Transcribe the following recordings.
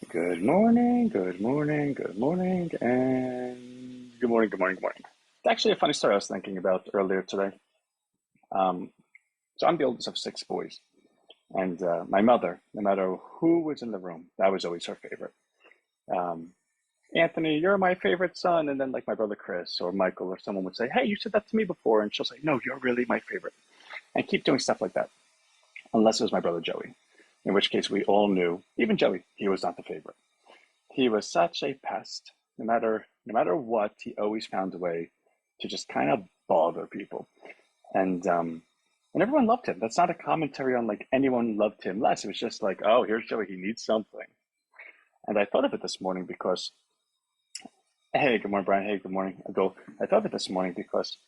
Good morning, good morning, good morning, and good morning, good morning, good morning. It's actually a funny story I was thinking about earlier today. Um, so I'm the oldest of six boys, and my mother, no matter who was in the room, that was always her favorite. Um, Anthony, you're my favorite son, and then like my brother Chris or Michael or someone would say, "Hey, you said that to me before," and she'll say, "No, you're really my favorite," and keep doing stuff like that, unless it was my brother Joey, in which case we all knew, even Joey, he was not the favorite. He was such a pest. No matter what, he always found a way to just kind of bother people. And everyone loved him. That's not a commentary on like anyone loved him less. It was just like, oh, here's Joey, he needs something. And I thought of it this morning because hey, good morning, Brian. Hey, good morning, Abdul. I thought of it this morning because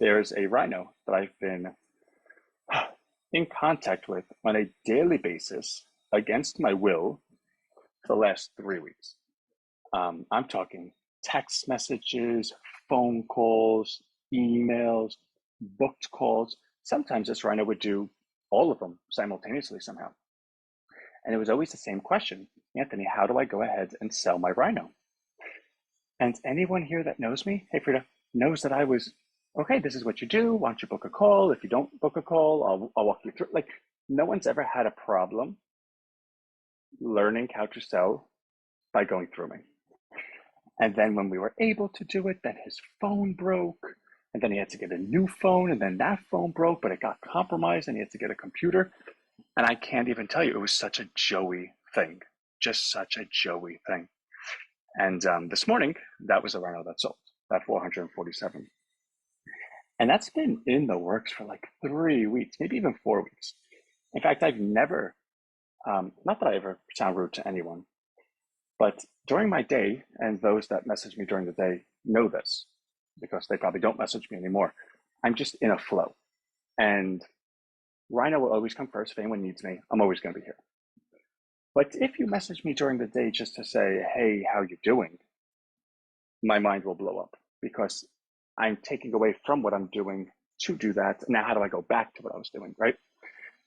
there's a rhino that I've been in contact with on a daily basis against my will for the last 3 weeks. I'm talking text messages, phone calls, emails, booked calls. Sometimes this rhino would do all of them simultaneously somehow. And it was always the same question: Anthony, how do I go ahead and sell my rhino? And anyone here that knows me, hey, Frida, knows that I was, okay, this is what you do. Why don't you book a call? If you don't book a call, I'll walk you through. Like, no one's ever had a problem learning how to sell by going through me. And then when we were able to do it, then his phone broke. And then he had to get a new phone. And then that phone broke, but it got compromised and he had to get a computer. And I can't even tell you, it was such a Joey thing. Just such a Joey thing. And this morning, that was the Rhino that sold, that 447. And that's been in the works for like 3 weeks, maybe even 4 weeks. In fact, I've never, not that I ever sound rude to anyone, but during my day, and those that message me during the day know this because they probably don't message me anymore, I'm just in a flow. And Rhino will always come first. If anyone needs me, I'm always going to be here. But if you message me during the day just to say, hey, how you doing? My mind will blow up because I'm taking away from what I'm doing to do that. Now, how do I go back to what I was doing, right?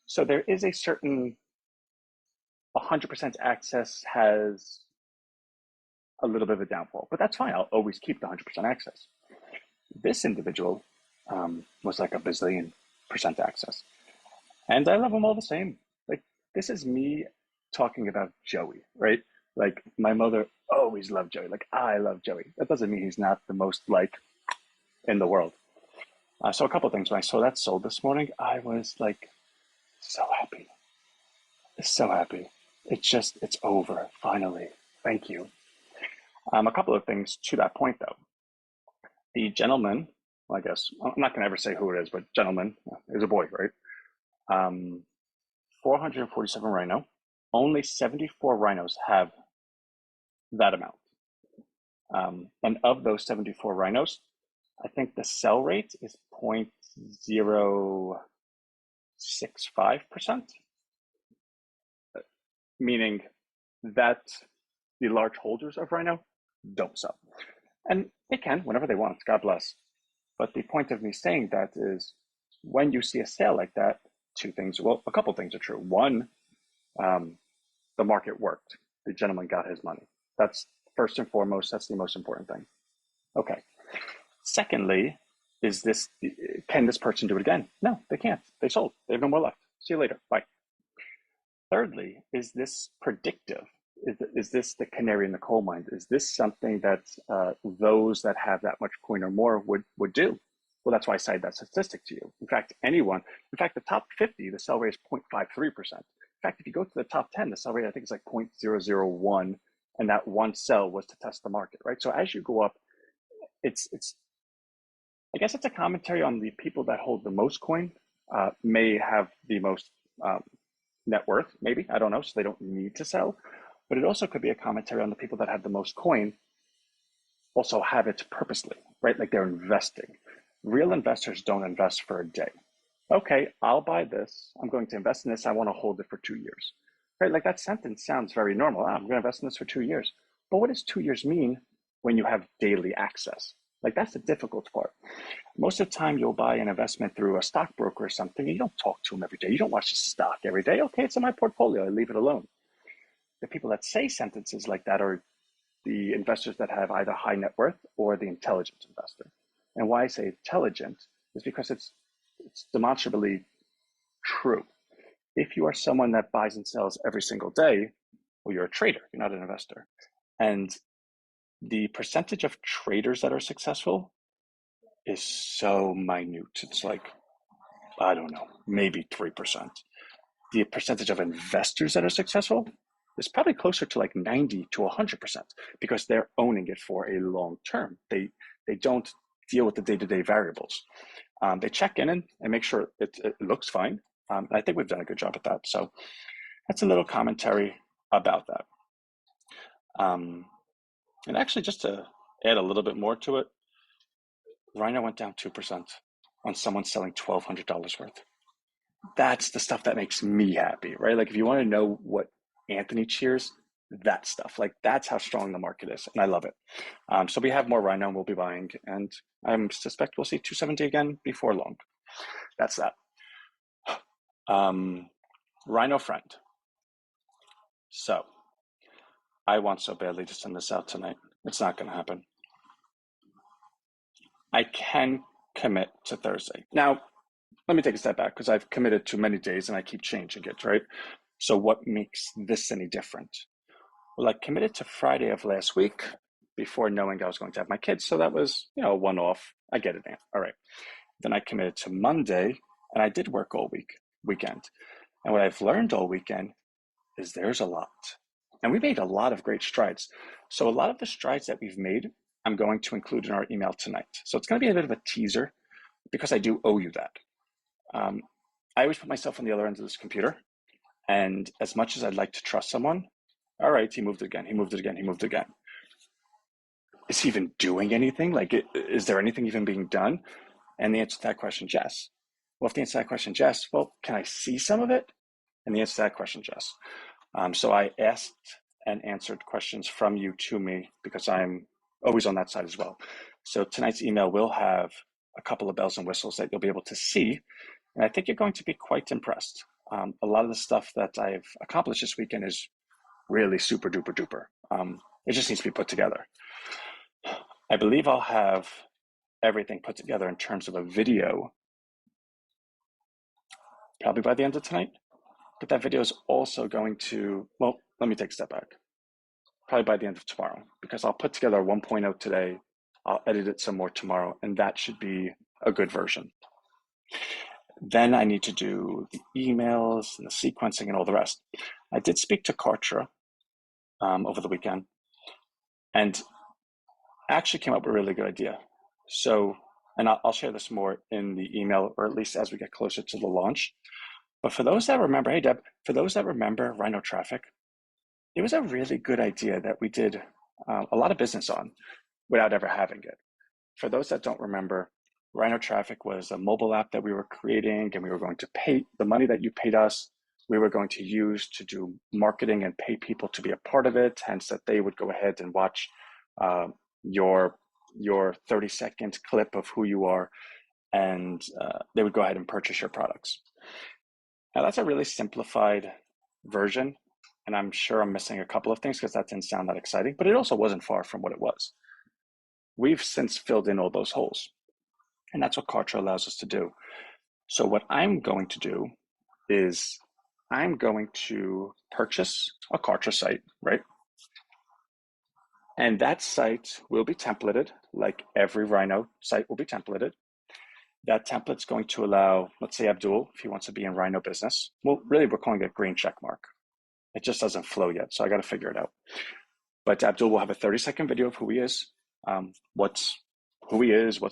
So there is a certain 100% access has a little bit of a downfall, but that's fine. I'll always keep the 100% access. This individual was like a bazillion% access. And I love them all the same. Like, this is me talking about Joey, right? Like, my mother always loved Joey. Like, I love Joey. That doesn't mean he's not the most like in the world. So, a couple of things. When I saw that sold this morning, I was like, so happy. So happy. It's over, finally. Thank you. A couple of things to that point, though. The gentleman, well, I guess, I'm not going to ever say who it is, but gentleman is a boy, right? Um, 447 rhino. Only 74 rhinos have that amount. And of those 74 rhinos, I think the sell rate is 0.065%, meaning that the large holders of rhino don't sell. And they can whenever they want, God bless. But the point of me saying that is when you see a sale like that, two things, well, a couple things are true. One, um, the market worked. The gentleman got his money. That's first and foremost, that's the most important thing. Okay. Secondly, is this, can this person do it again? No, they can't. They sold. They have no more left. See you later. Bye. Thirdly, is this predictive? Is this the canary in the coal mine? Is this something that those that have that much coin or more would do? Well, that's why I cited that statistic to you. In fact, in fact, the top 50, the sell rate is 0.53%. In fact, if you go to the top 10, the sell rate, I think, is like 0.001. And that one sell was to test the market, right? So as you go up, it's I guess it's a commentary on the people that hold the most coin, may have the most net worth, maybe, I don't know, so they don't need to sell. But it also could be a commentary on the people that have the most coin also have it purposely, right? Like they're investing. Real investors don't invest for a day. Okay, I'll buy this. I'm going to invest in this. I want to hold it for 2 years, right? Like that sentence sounds very normal. I'm going to invest in this for 2 years. But what does 2 years mean when you have daily access? Like that's the difficult part. Most of the time, you'll buy an investment through a stockbroker or something. And you don't talk to them every day. You don't watch the stock every day. Okay, it's in my portfolio. I leave it alone. the people that say sentences like that are the investors that have either high net worth or the intelligent investor. And why I say intelligent is because it's demonstrably true. If you are someone that buys and sells every single day, well, you're a trader, you're not an investor. And the percentage of traders that are successful is so minute. It's like, I don't know, maybe 3%. The percentage of investors that are successful is probably closer to like 90 to 100% because they're owning it for a long term. They don't deal with the day-to-day variables. They check in and make sure it looks fine. I think we've done a good job at that. So that's a little commentary about that. And actually, just to add a little bit more to it, Rhino went down 2% on someone selling $1,200 worth. That's the stuff that makes me happy, right? Like if you want to know what Anthony cheers, that stuff, like that's how strong the market is, and I love it. So we have more Rhino we'll be buying, and I suspect we'll see 270 again before long. That's that. Rhino friend. So I want so badly to send this out tonight. It's not going to happen. I can commit to Thursday. Now, let me take a step back because I've committed to many days and I keep changing it, right? So what makes this any different? Well, I committed to Friday of last week before knowing I was going to have my kids. So that was, a one-off. I get it, man. All right. Then I committed to Monday and I did work all weekend. And what I've learned all weekend is there's a lot. And we made a lot of great strides. So a lot of the strides that we've made, I'm going to include in our email tonight. So it's going to be a bit of a teaser because I do owe you that. I always put myself on the other end of this computer. And as much as I'd like to trust someone, all right, he moved it again, he moved it again, he moved it again. Is he even doing anything? Like, is there anything even being done? And the answer to that question is yes. Well, if the answer to that question is yes, well, can I see some of it? And the answer to that question is yes. So I asked and answered questions from you to me because I'm always on that side as well. So tonight's email will have a couple of bells and whistles that you'll be able to see. And I think you're going to be quite impressed. A lot of the stuff that I've accomplished this weekend is really super duper duper. It just needs to be put together. I believe I'll have everything put together in terms of a video probably by the end of tonight. But that video is also going to, well, let me take a step back. Probably by the end of tomorrow, because I'll put together a 1.0 today. I'll edit it some more tomorrow, and that should be a good version. Then I need to do the emails and the sequencing and all the rest. I did speak to Kartra over the weekend, and actually came up with a really good idea. So, and I'll share this more in the email, or at least as we get closer to the launch. But for those that remember, hey Deb, for those that remember Rhino Traffic, it was a really good idea that we did a lot of business on without ever having it. For those that don't remember, Rhino Traffic was a mobile app that we were creating, and we were going to pay the money that you paid us. We were going to use to do marketing and pay people to be a part of it, hence that they would go ahead and watch your 30-second clip of who you are, and they would go ahead and purchase your products. Now that's a really simplified version, and I'm sure I'm missing a couple of things because that didn't sound that exciting, but it also wasn't far from what it was. We've since filled in all those holes, and that's what Kartra allows us to do. So what I'm going to do is I'm going to purchase a Kartra site, right? And that site will be templated, like every Rhino site will be templated. That template's going to allow, let's say Abdul, if he wants to be in Rhino business, well, really we're calling it green check mark. It just doesn't flow yet, so I got to figure it out. But Abdul will have a 30-second video of who he is, what's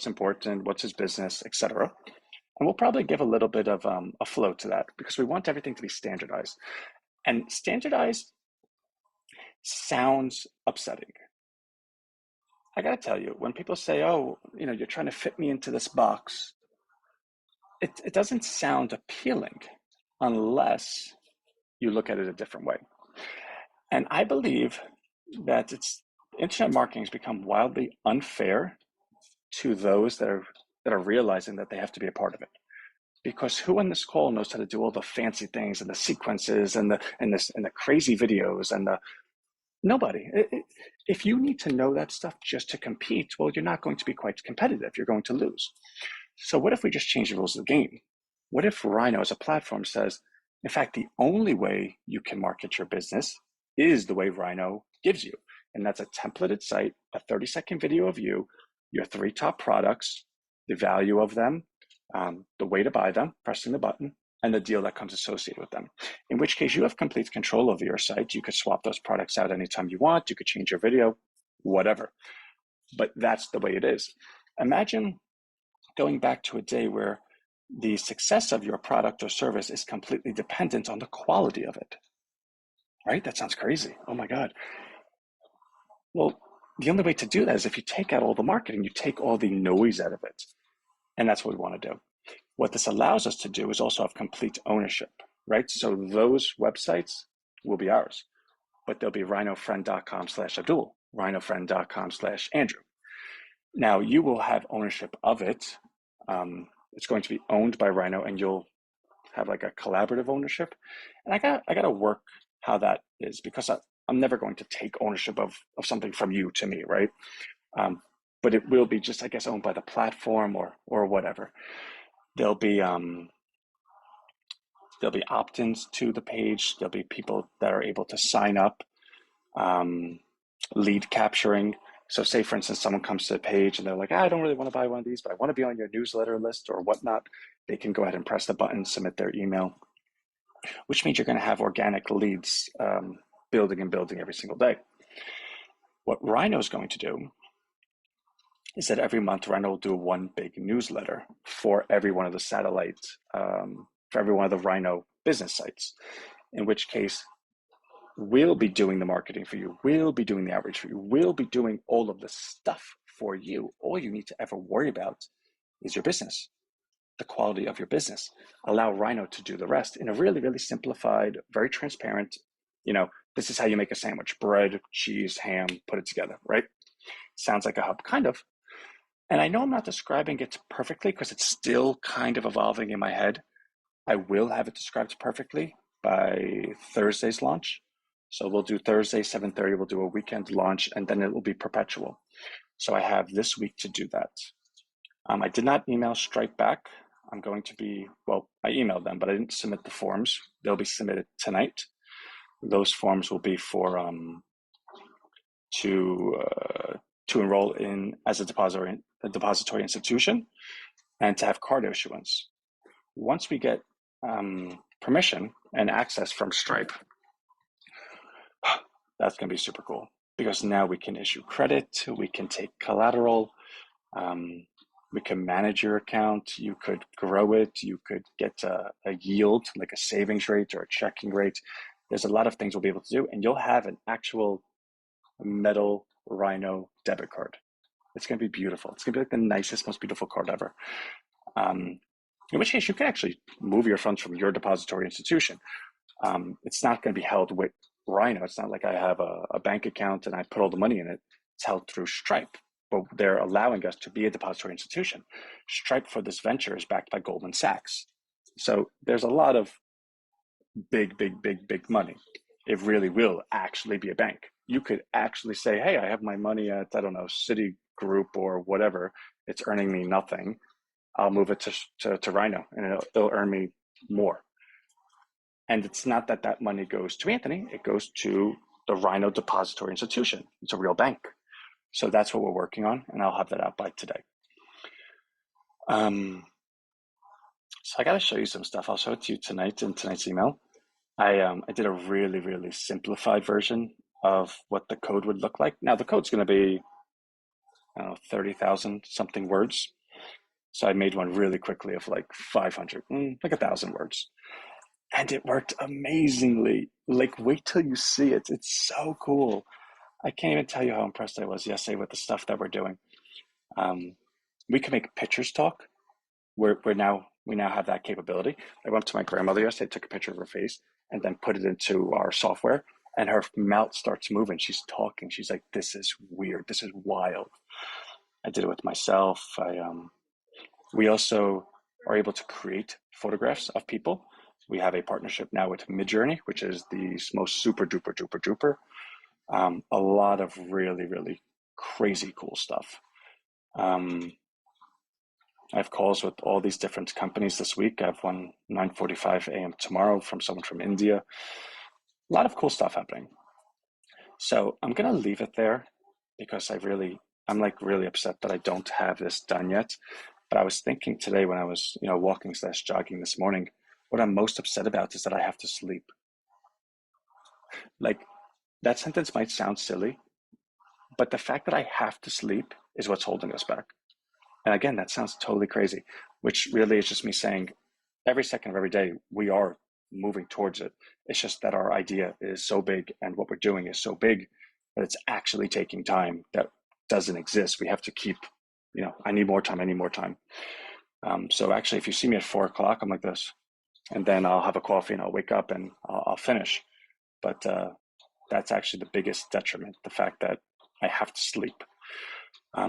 important, what's his business, etc. And we'll probably give a little bit of a flow to that because we want everything to be standardized. And standardized sounds upsetting. I got to tell you, when people say, oh, you're trying to fit me into this box, it doesn't sound appealing unless you look at it a different way. And I believe that internet marketing has become wildly unfair to those that are realizing that they have to be a part of it. because who on this call knows how to do all the fancy things and the sequences and the crazy videos and the nobody. If you need to know that stuff just to compete, well, you're not going to be quite competitive. You're going to lose. So what if we just change the rules of the game? What if Rhino as a platform says, in fact, the only way you can market your business is the way Rhino gives you. And that's a templated site, a 30-second video of you, your 3 top products, the value of them, the way to buy them, pressing the button, and the deal that comes associated with them. In which case you have complete control over your site. You could swap those products out anytime you want. You could change your video, whatever. But that's the way it is. Imagine going back to a day where the success of your product or service is completely dependent on the quality of it. Right? That sounds crazy. Oh my God. Well, the only way to do that is if you take out all the marketing, you take all the noise out of it. And that's what we want to do. What this allows us to do is also have complete ownership, right? So those websites will be ours, but they'll be rhinofriend.com/Abdul, rhinofriend.com/Andrew. Now you will have ownership of it. It's going to be owned by Rhino, and you'll have like a collaborative ownership. And I got to work how that is, because I'm never going to take ownership of something from you to me, right? But it will be just, I guess, owned by the platform or whatever. There'll be opt-ins to the page. There'll be people that are able to sign up, lead capturing. So say, for instance, someone comes to the page and they're like, I don't really want to buy one of these, but I want to be on your newsletter list or whatnot. They can go ahead and press the button, submit their email, which means you're going to have organic leads building and building every single day. What Rhino is going to do is that every month Rhino will do one big newsletter for every one of the satellite, for every one of the Rhino business sites, in which case we'll be doing the marketing for you. We'll be doing the outreach for you. We'll be doing all of the stuff for you. All you need to ever worry about is your business, the quality of your business. Allow Rhino to do the rest in a really, really simplified, very transparent, this is how you make a sandwich: bread, cheese, ham, put it together, right? Sounds like a hub, kind of. And I know I'm not describing it perfectly because it's still kind of evolving in my head. I will have it described perfectly by Thursday's launch. So we'll do Thursday, 7:30, we'll do a weekend launch, and then it will be perpetual. So I have this week to do that. I did not email Stripe back. I emailed them, but I didn't submit the forms. They'll be submitted tonight. Those forms will be for to enroll in as a depository institution and to have card issuance. Once we get permission and access from Stripe, that's going to be super cool, because now we can issue credit, we can take collateral, we can manage your account, you could grow it, you could get a yield, like a savings rate or a checking rate. There's a lot of things we'll be able to do, and you'll have an actual metal Rhino debit card. It's going to be beautiful. It's going to be like the nicest, most beautiful card ever. In which case you can actually move your funds from your depository institution. It's not going to be held with Rhino. It's not like I have a bank account and I put all the money in it. It's held through Stripe, but they're allowing us to be a depository institution. Stripe for this venture is backed by Goldman Sachs. So there's a lot of big money. It really will actually be a bank. You could actually say, hey, I have my money at, I don't know, Citigroup or whatever. It's earning me nothing. I'll move it to Rhino, and it'll earn me more. And it's not that money goes to Anthony. It goes to the Rhino Depository Institution. It's a real bank. So that's what we're working on, and I'll have that out by today. So I got to show you some stuff. I'll show it to you tonight in tonight's email. I did a really, really simplified version of what the code would look like. Now, the code's going to be, 30,000 something words. So I made one really quickly of like 500, like 1,000 words. And it worked amazingly. Like, wait till you see it. It's so cool. I can't even tell you how impressed I was yesterday with the stuff that we're doing. We can make pictures talk. We now have that capability. I went to my grandmother yesterday, took a picture of her face, and then put it into our software. And her mouth starts moving. She's talking. She's like, "This is weird. This is wild." I did it with myself. We also are able to create photographs of people. We have a partnership now with Midjourney, which is the most super duper duper duper. A lot of really, really crazy cool stuff. Um, I have calls with all these different companies this week. I have one 9:45 a.m. tomorrow from someone from India. A lot of cool stuff happening. So I'm gonna leave it there because I'm like really upset that I don't have this done yet. But I was thinking today when I was, walking slash jogging this morning, what I'm most upset about is that I have to sleep. Like that sentence might sound silly, but the fact that I have to sleep is what's holding us back. And again, that sounds totally crazy, which really is just me saying every second of every day we are moving towards it. It's just that our idea is so big and what we're doing is so big that it's actually taking time that doesn't exist. We have to keep, I need more time, I need more time. So actually, if you see me at 4 o'clock, I'm like this, and then I'll have a coffee and I'll wake up and I'll finish. But that's actually the biggest detriment, the fact that I have to sleep.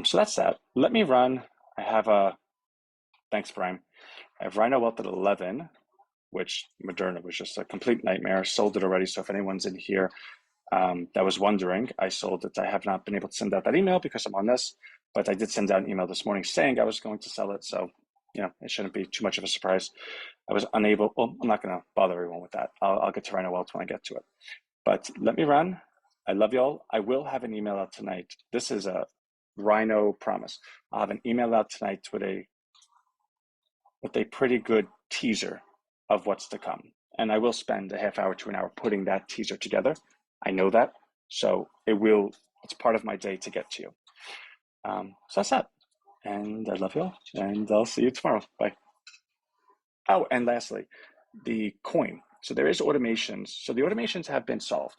So that's that. Let me run. I have thanks, Brian. I have Rhino Wealth at 11, which Moderna was just a complete nightmare. Sold it already. So if anyone's in here that was wondering, I sold it. I have not been able to send out that email because I'm on this, but I did send out an email this morning saying I was going to sell it. So, it shouldn't be too much of a surprise. I was unable. Well, I'm not going to bother everyone with that. I'll get to Rhino Wealth when I get to it. But let me run. I love y'all. I will have an email out tonight. This is a Rhino promise. I'll have an email out tonight with a pretty good teaser of what's to come. And I will spend a half hour to an hour putting that teaser together. I know that. So it's part of my day to get to you. So that's that. And I love you all. And I'll see you tomorrow. Bye. Oh, and lastly, the coin. So there is automations. So the automations have been solved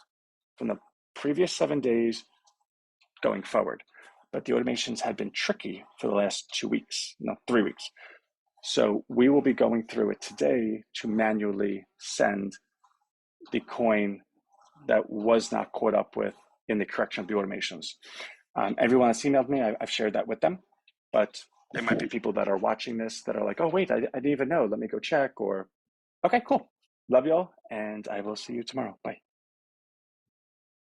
from the previous 7 days going forward. But the automations had been tricky for the last 2 weeks, no, 3 weeks. So we will be going through it today to manually send the coin that was not caught up with in the correction of the automations. Everyone that's emailed me, I've shared that with them, but there might be people that are watching this that are like, oh, wait, I didn't even know. Let me go check. Or, okay, cool. Love y'all. And I will see you tomorrow. Bye.